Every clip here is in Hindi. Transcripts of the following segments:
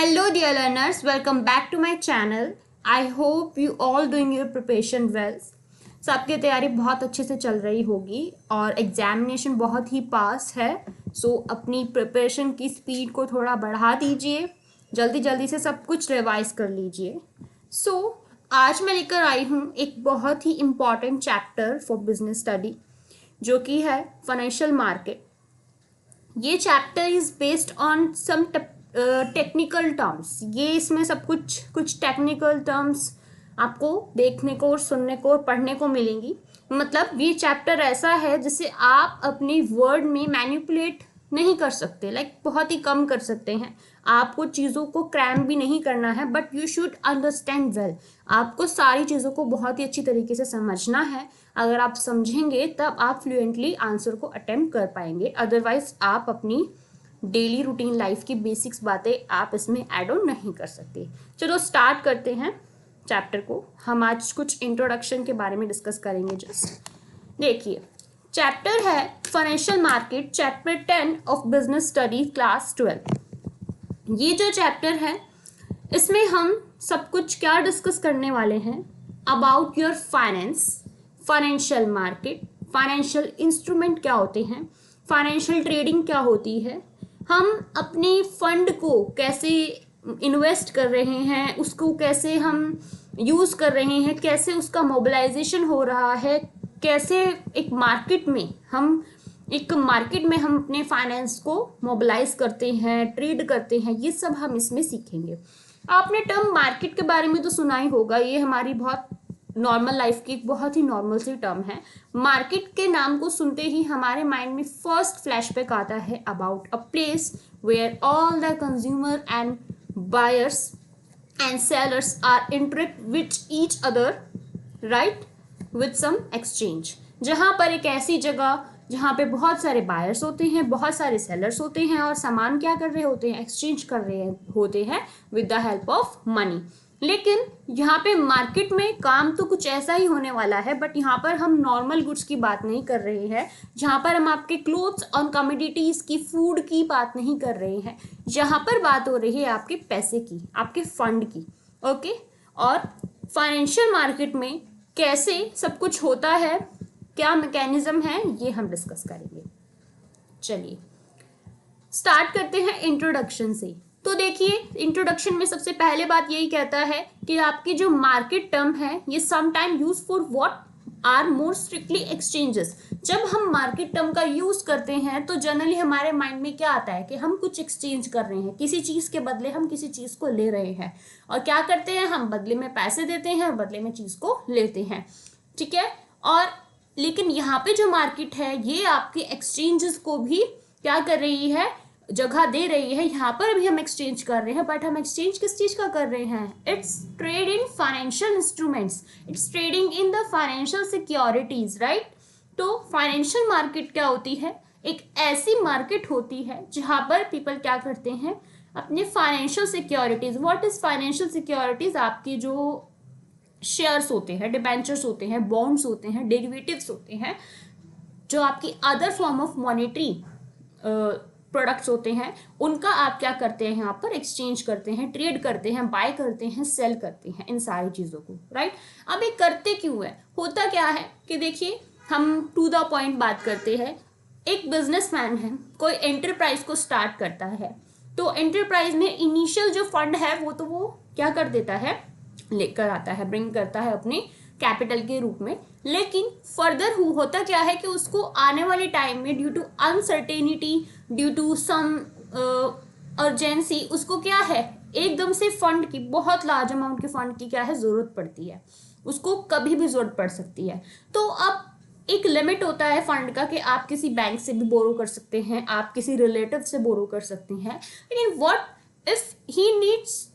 Hello dear learners, welcome back to my channel. I hope you all doing your preparation well. सबकी तैयारी बहुत अच्छे से चल रही होगी और एग्जामिनेशन बहुत ही पास है. सो अपनी प्रिपरेशन की स्पीड को थोड़ा बढ़ा दीजिए, जल्दी जल्दी से सब कुछ रिवाइज कर लीजिए. आज मैं लेकर आई हूँ एक बहुत ही important chapter for business study जो कि है फाइनेंशियल मार्केट. ये chapter is based on some technical terms. ये इसमें सब कुछ टेक्निकल टर्म्स आपको देखने को और सुनने को और पढ़ने को मिलेंगी. मतलब ये चैप्टर ऐसा है जिसे आप अपने वर्ड में मैनिपुलेट नहीं कर सकते, बहुत ही कम कर सकते हैं. आपको चीज़ों को क्रैम भी नहीं करना है, but you should understand well. आपको सारी चीज़ों को बहुत ही अच्छी तरीके से समझना है. अगर आप समझेंगे तब आप फ्लुएंटली आंसर को अटेम्प्ट कर पाएंगे. अदरवाइज आप अपनी डेली रूटीन लाइफ की बेसिक्स बातें आप इसमें ऐड ऑन नहीं कर सकते. चलो स्टार्ट करते हैं चैप्टर को. हम आज कुछ इंट्रोडक्शन के बारे में डिस्कस करेंगे. जस्ट देखिए, चैप्टर है financial market, chapter 10 of business study class 12. ये जो चैप्टर है इसमें हम सब कुछ क्या डिस्कस करने वाले हैं about your finance, financial market, financial instrument क्या होते हैं, फाइनेंशियल ट्रेडिंग क्या होती है, हम अपने फंड को कैसे इन्वेस्ट कर रहे हैं, उसको कैसे हम यूज़ कर रहे हैं, कैसे उसका मोबिलाइजेशन हो रहा है, कैसे एक मार्केट में हम अपने फाइनेंस को मोबिलाइज करते हैं, ट्रेड करते हैं. ये सब हम इसमें सीखेंगे. आपने टर्म मार्केट के बारे में तो सुना ही होगा. ये हमारी बहुत नॉर्मल लाइफ की एक बहुत ही नॉर्मल सी टर्म है. मार्केट के नाम को सुनते ही हमारे माइंड में फर्स्ट फ्लैशबैक आता है about a place where all the consumer and buyers and sellers are interact with each other, right, with some exchange. जहाँ पर एक ऐसी जगह जहाँ पे बहुत सारे बायर्स होते हैं, बहुत सारे सेलर्स होते हैं और सामान क्या कर रहे होते हैं, एक्सचेंज कर रहे होते हैं with the help of money. लेकिन यहाँ पे मार्केट में काम तो कुछ ऐसा ही होने वाला है, बट यहाँ पर हम नॉर्मल गुड्स की बात नहीं कर रहे हैं. जहाँ पर हम आपके क्लोथ्स और कमोडिटीज़ की, फूड की बात नहीं कर रहे हैं. यहाँ पर बात हो रही है आपके पैसे की, आपके फंड की. ओके. और फाइनेंशियल मार्केट में कैसे सब कुछ होता है, क्या मैकेनिज्म है, ये हम डिस्कस करेंगे. चलिए स्टार्ट करते हैं इंट्रोडक्शन से. तो देखिए, इंट्रोडक्शन में सबसे पहले बात यही कहता है कि आपकी जो मार्केट टर्म है ये some time use for what are more strictly exchanges. जब हम मार्केट टर्म का यूज करते हैं तो जनरली हमारे माइंड में क्या आता है कि हम कुछ एक्सचेंज कर रहे हैं, किसी चीज के बदले हम किसी चीज को ले रहे हैं. और क्या करते हैं, हम बदले में पैसे देते हैं और बदले में चीज को लेते हैं. ठीक है. और लेकिन यहाँ पे जो मार्केट है ये आपके एक्सचेंजेस को भी क्या कर रही है, जगह दे रही है. यहाँ पर भी हम एक्सचेंज कर रहे हैं, बट हम एक्सचेंज किस चीज का कर रहे हैं, it's trade in financial instruments, it's trading in the financial securities, right. तो फाइनेंशियल मार्केट क्या होती है, एक ऐसी मार्केट होती है जहाँ पर पीपल क्या करते हैं, अपने financial securities. What is financial securities, आपकी जो शेयर्स होते हैं, डिबेंचर्स होते हैं, बॉन्ड्स होते हैं, डेरिवेटिव्स होते हैं, जो आपकी other form of monetary products होते हैं, उनका आप क्या करते हैं, यहाँ पर एक्सचेंज करते हैं, ट्रेड करते हैं, बाय करते हैं, सेल करते हैं, इन सारी चीज़ों को, राइट. अब ये करते क्यों है, होता क्या है कि देखिए, हम टू द पॉइंट बात करते हैं. एक बिजनेसमैन है, कोई एंटरप्राइज को स्टार्ट करता है, तो एंटरप्राइज में इनिशियल जो फंड है वो क्या कर देता है, लेकर आता है, ब्रिंग करता है अपने कैपिटल के रूप में. लेकिन फर्दर होता क्या है कि उसको आने वाले टाइम में due to uncertainty, due to some urgency, उसको क्या है, एकदम से फंड की, बहुत लार्ज अमाउंट के फंड की क्या है, ज़रूरत पड़ती है. उसको कभी भी ज़रूरत पड़ सकती है. तो अब एक लिमिट होता है फंड का कि आप किसी बैंक से भी बोरो कर सकते हैं, आप किसी रिलेटिव से बोरो कर सकते हैं. लेकिन what if he needs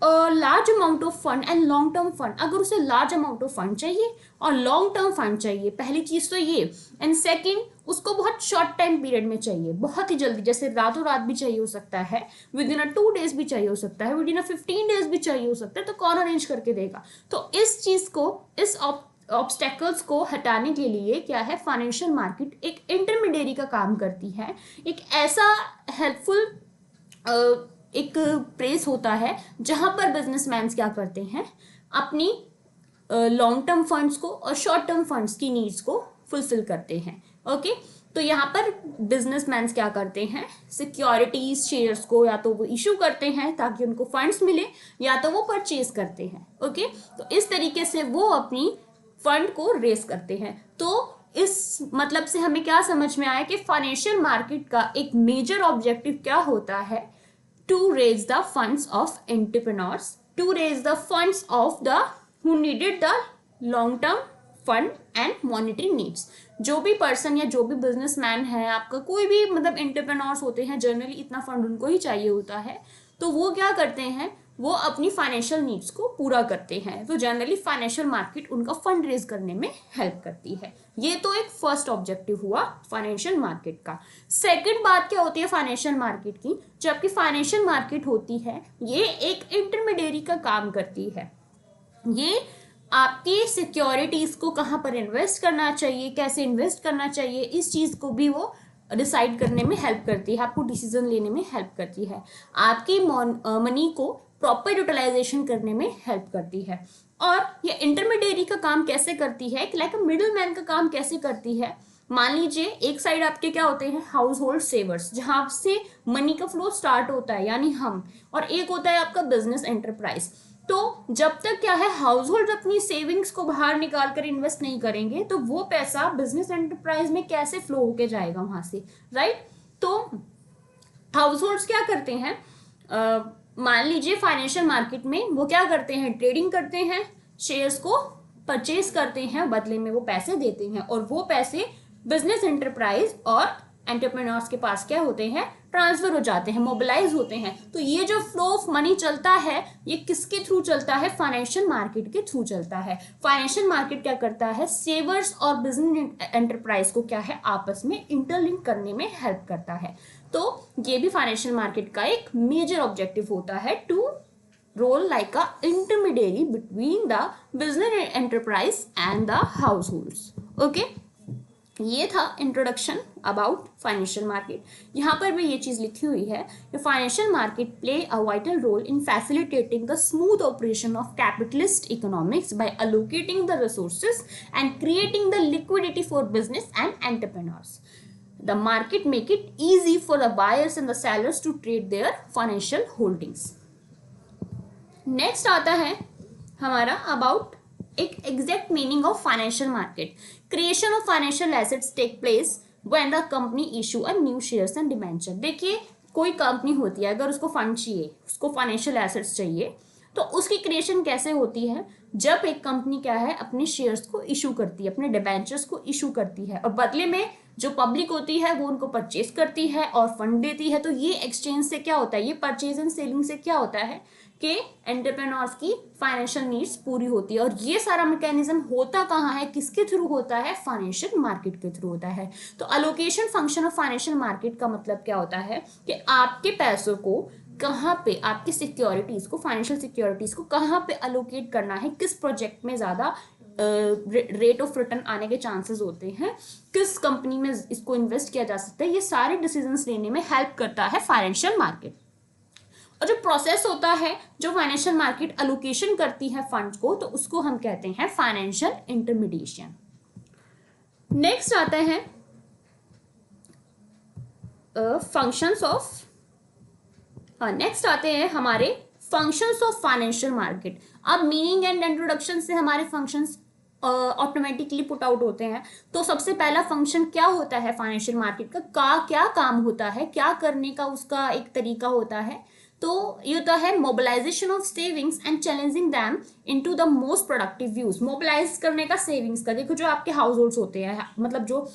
large amount of fund and long term fund. अगर उसे लार्ज अमाउंट ऑफ फंड चाहिए और लॉन्ग टर्म फंड चाहिए, पहली चीज तो ये. एंड सेकंड, उसको बहुत शॉर्ट टाइम पीरियड में चाहिए, बहुत ही जल्दी, जैसे रातों रात भी चाहिए हो सकता है, विद इन 2 days भी चाहिए हो सकता है, विद इन 15 days भी चाहिए हो सकता है. तो कौन अरेंज करके देगा. तो इस चीज को, इस ऑब्स्टेकल्स को हटाने के लिए क्या है, फाइनेंशियल मार्केट एक इंटरमीडिएरी का काम करती है. एक ऐसा हेल्पफुल एक प्लेस होता है जहां पर बिजनेसमैन क्या करते हैं, अपनी लॉन्ग टर्म फंड्स को और शॉर्ट टर्म फंड्स की नीड्स को फुलफिल करते हैं। ओके, तो यहाँ पर बिजनेसमैन क्या करते हैं, सिक्योरिटीज शेयर्स को या तो वो इशू करते हैं ताकि उनको फंड्स मिले, या तो वो परचेज करते हैं। ओके, तो इस तरीके से वो अपनी फंड को रेस करते हैं। तो इस मतलब से हमें क्या समझ में आया कि फाइनेंशियल मार्केट का एक मेजर ऑब्जेक्टिव क्या होता है, to raise the funds of entrepreneurs, to raise the funds of the who needed the long term fund and monetary needs। जो भी पर्सन या जो भी बिजनेसमैन है, आपका कोई भी मतलब एंटरप्रेन्योर्स होते हैं, जनरली इतना फंड उनको ही चाहिए होता है, तो वो क्या करते हैं, वो अपनी फाइनेंशियल नीड्स को पूरा करते हैं। तो जनरली फाइनेंशियल मार्केट उनका फंड रेज करने में हेल्प करती है। ये तो एक फर्स्ट ऑब्जेक्टिव हुआ फाइनेंशियल मार्केट का। सेकंड बात क्या होती है फाइनेंशियल मार्केट की, जो आपकी फाइनेंशियल मार्केट होती है ये एक इंटरमीडिएरी का काम करती है। ये आपकी सिक्योरिटीज को कहाँ पर इन्वेस्ट करना चाहिए, कैसे इन्वेस्ट करना चाहिए, इस चीज को भी वो डिसाइड करने में हेल्प करती है, आपको डिसीजन लेने में हेल्प करती है, आपकी मनी को प्रॉपर यूटिलाइजेशन करने में हेल्प करती है। और ये इंटरमीडिएरी का काम कैसे करती है, लाइक मिडिल मैन का काम कैसे करती है। मान लीजिए एक साइड आपके क्या होते हैं, हाउस होल्ड सेवर्स, जहां से मनी का फ्लो स्टार्ट होता है यानी हम, और एक होता है आपका बिजनेस एंटरप्राइज। तो जब तक क्या है, हाउस होल्ड अपनी सेविंग्स को बाहर निकाल कर इन्वेस्ट नहीं करेंगे तो वो पैसा बिजनेस एंटरप्राइज में कैसे फ्लो होके जाएगा वहां से, राइट। तो हाउस होल्ड्स क्या करते हैं, मान लीजिए फाइनेंशियल मार्केट में वो क्या करते हैं, ट्रेडिंग करते हैं, शेयर्स को परचेज करते हैं, बदले में वो पैसे देते हैं, और वो पैसे बिजनेस एंटरप्राइज और एंटरप्रेन्योर्स के पास क्या होते हैं, ट्रांसफर हो जाते हैं, मोबिलाइज होते हैं। तो ये जो फ्लो ऑफ मनी चलता है ये किसके थ्रू चलता है, फाइनेंशियल मार्केट के थ्रू चलता है। फाइनेंशियल मार्केट क्या करता है, सेवर्स और बिजनेस एंटरप्राइज को क्या है, आपस में इंटरलिंक करने में हेल्प करता है। तो ये भी फाइनेंशियल मार्केट का एक मेजर ऑब्जेक्टिव होता है, to role like a intermediary between the business enterprise and the households. Okay, ये था इंट्रोडक्शन अबाउट फाइनेंशियल मार्केट। यहाँ पर भी ये चीज़ लिखी हुई है कि financial market play a vital role in facilitating the smooth operation of capitalist economics by allocating the resources and creating the liquidity for business and entrepreneurs. The market make it easy for the buyers and the sellers to trade their financial holdings. Next आता है हमारा अबाउट एक exact meaning of financial market. Creation of financial assets take place when the company issue a new shares and debenture. देखिए कोई कंपनी होती है, अगर उसको फंड चाहिए, उसको फाइनेंशियल एसेट्स चाहिए, तो उसकी क्रिएशन कैसे होती है, जब एक कंपनी क्या है अपने शेयर्स को इशू करती है, अपने डिबेंचर्स को इशू करती है, और बदले में जो पब्लिक होती है वो उनको परचेज करती है और फंड देती है। तो ये एक्सचेंज से क्या होता है, ये परचेज एंड सेलिंग से क्या होता है कि एंटरप्रेन्योर्स की फाइनेंशियल नीड्स पूरी होती है। और ये सारा मैकेनिज्म होता कहाँ है, किसके थ्रू होता है, फाइनेंशियल मार्केट के थ्रू होता है। तो allocation function of financial market का मतलब क्या होता है कि आपके पैसों को कहाँ पे, आपकी सिक्योरिटीज को, फाइनेंशियल सिक्योरिटीज को कहाँ पे अलोकेट करना है, किस प्रोजेक्ट में ज़्यादा रेट ऑफ रिटर्न आने के चांसेस होते हैं, किस कंपनी में इसको इन्वेस्ट किया जा सकता है, ये सारे डिसीजंस लेने में हेल्प करता है फाइनेंशियल मार्केट। और जो प्रोसेस होता है, जो फाइनेंशियल मार्केट अलोकेशन करती है फंड्स को, तो उसको हम कहते हैं फाइनेंशियल इंटरमीडिएशन। नेक्स्ट आता है फंक्शंस ऑफ, नेक्स्ट आते हैं हमारे फंक्शंस ऑफ फाइनेंशियल मार्केट। अब मीनिंग एंड इंट्रोडक्शन से हमारे फंक्शंस ऑटोमेटिकली पुट आउट होते हैं। तो सबसे पहला फंक्शन क्या होता है फाइनेंशियल मार्केट का क्या काम होता है, क्या करने का उसका एक तरीका होता है। तो ये होता है mobilisation of savings and challenging them into the most productive use. Mobilise करने का सेविंग्स का, देखो जो आपके हाउस होल्ड्स होते हैं, मतलब जो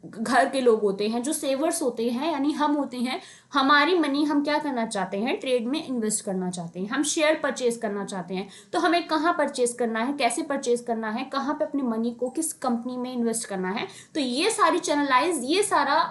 घर के लोग होते हैं, जो सेवर्स होते हैं यानी हम होते हैं, हमारी मनी हम क्या करना चाहते हैं, ट्रेड में इन्वेस्ट करना चाहते हैं, हम शेयर परचेज करना चाहते हैं। तो हमें कहाँ परचेज करना है, कैसे परचेज करना है, कहाँ पे अपनी मनी को किस कंपनी में इन्वेस्ट करना है। तो ये सारी चैनलाइज, ये सारा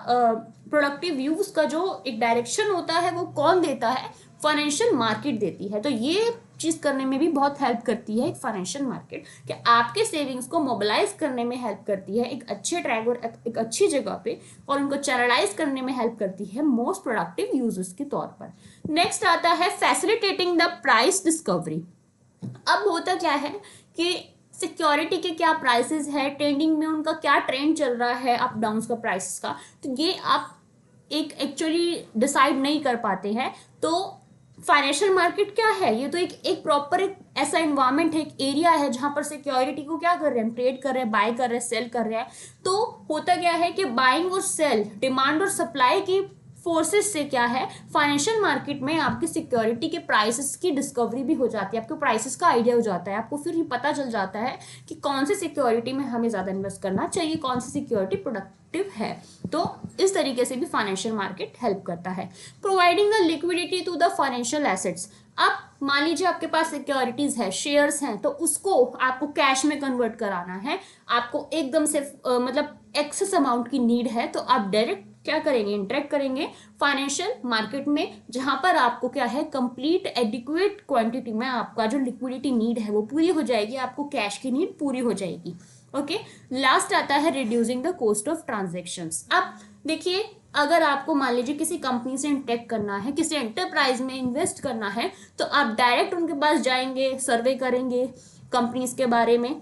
प्रोडक्टिव यूज का जो एक डायरेक्शन होता है वो कौन देता है, फाइनेंशियल मार्केट देती है। तो ये चीज़ करने में भी बहुत हेल्प करती है एक फाइनेंशियल मार्केट, कि आपके सेविंग्स को मोबिलाइज करने में हेल्प करती है एक अच्छे ट्रैक और एक अच्छी जगह पे, और उनको चैनलाइज करने में हेल्प करती है मोस्ट प्रोडक्टिव यूजर्स के तौर पर। नेक्स्ट आता है फैसिलिटेटिंग द प्राइस डिस्कवरी। अब होता क्या है कि सिक्योरिटी के क्या प्राइसेस है, ट्रेंडिंग में उनका क्या ट्रेंड चल रहा है अप डाउन का प्राइसेस का, तो ये आप एक एक्चुअली डिसाइड नहीं कर पाते हैं। तो फाइनेंशियल मार्केट क्या है, ये तो एक प्रॉपर एक ऐसा इन्वायरमेंट है, एक एरिया है जहां पर सिक्योरिटी को क्या कर रहे हैं, ट्रेड कर रहे हैं, बाय कर रहे हैं, सेल कर रहे हैं। तो होता क्या है कि बाइंग और सेल, डिमांड और सप्लाई की फोर्सेस से क्या है, फाइनेंशियल मार्केट में आपकी सिक्योरिटी के प्राइसेस की डिस्कवरी भी हो जाती है, आपको प्राइसेस का आइडिया हो जाता है, आपको फिर ये पता चल जाता है कि कौन सी सिक्योरिटी में हमें ज़्यादा इन्वेस्ट करना चाहिए, कौन सी सिक्योरिटी प्रोडक्टिव है। तो इस तरीके से भी फाइनेंशियल मार्केट हेल्प करता है। Providing the liquidity to the financial assets. अब मान लीजिए आपके पास सिक्योरिटीज है, शेयर्स हैं, तो उसको आपको कैश में कन्वर्ट कराना है, आपको एकदम से मतलब एक्सेस अमाउंट की नीड है, तो आप डायरेक्ट क्या करेंगे, इंटरेक्ट करेंगे फाइनेंशियल मार्केट में, जहां पर आपको क्या है, कंप्लीट एडिक्वेट क्वांटिटी में आपका जो लिक्विडिटी नीड है वो पूरी हो जाएगी, आपको कैश की नीड पूरी हो जाएगी। ओके, लास्ट आता है reducing the cost of transactions. अब देखिए, अगर आपको मान लीजिए किसी कंपनी से इंटरेक्ट करना है, किसी एंटरप्राइज में इन्वेस्ट करना है, तो आप डायरेक्ट उनके पास जाएंगे, सर्वे करेंगे कंपनीज के बारे में,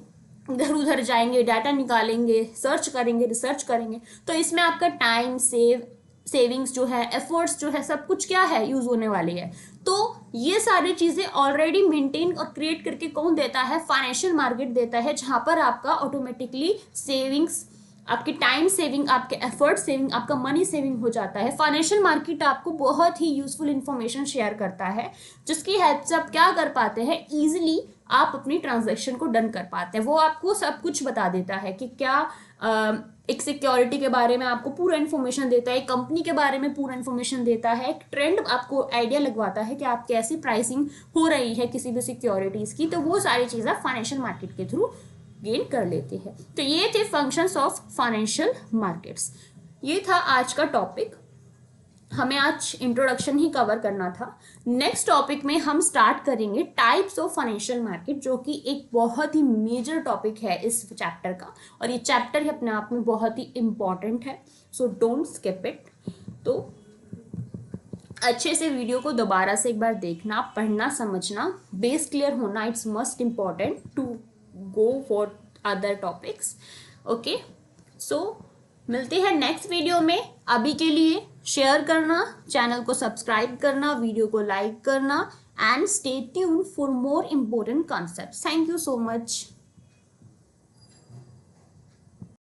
इधर उधर जाएंगे, डाटा निकालेंगे, सर्च करेंगे, रिसर्च करेंगे। तो इसमें आपका टाइम सेविंग्स जो है, एफर्ट्स जो है, सब कुछ क्या है, यूज होने वाली है। तो ये सारी चीजें ऑलरेडी मेंटेन और क्रिएट करके कौन देता है, फाइनेंशियल मार्केट देता है, जहां पर आपका ऑटोमेटिकली सेविंग्स, आपकी टाइम सेविंग, आपके एफर्ट सेविंग, आपका मनी सेविंग हो जाता है। फाइनेंशियल मार्केट आपको बहुत ही यूजफुल इंफॉर्मेशन शेयर करता है, जिसकी हेल्प से आप क्या कर पाते हैं, इजीली आप अपनी ट्रांजैक्शन को डन कर पाते हैं। वो आपको सब कुछ बता देता है कि क्या एक सिक्योरिटी के बारे में आपको पूरा इन्फॉर्मेशन देता है, एक कंपनी के बारे में पूरा इन्फॉर्मेशन देता है, एक ट्रेंड आपको आइडिया लगवाता है कि आप कैसी प्राइसिंग हो रही है किसी भी सिक्योरिटीज़ की। तो वो सारी चीज़ें फाइनेंशियल मार्केट के थ्रू गेन कर लेते हैं। तो ये थे फंक्शंस ऑफ फाइनेंशियल मार्केट्स। ये था आज का टॉपिक, हमें आज इंट्रोडक्शन ही कवर करना था। नेक्स्ट टॉपिक में हम स्टार्ट करेंगे टाइप्स ऑफ फाइनेंशियल मार्केट, जो कि एक बहुत ही मेजर टॉपिक है इस चैप्टर का, और ये चैप्टर ही अपने आप में बहुत ही इम्पॉर्टेंट है, सो डोंट स्किप इट। तो अच्छे से वीडियो को दोबारा से एक बार देखना, पढ़ना, समझना, बेस क्लियर होना, it's must important to go for other topics. Okay, so मिलते हैं नेक्स्ट वीडियो में। अभी के लिए शेयर करना, चैनल को सब्सक्राइब करना, वीडियो को लाइक करना, and stay tuned for more important concepts. Thank you so much.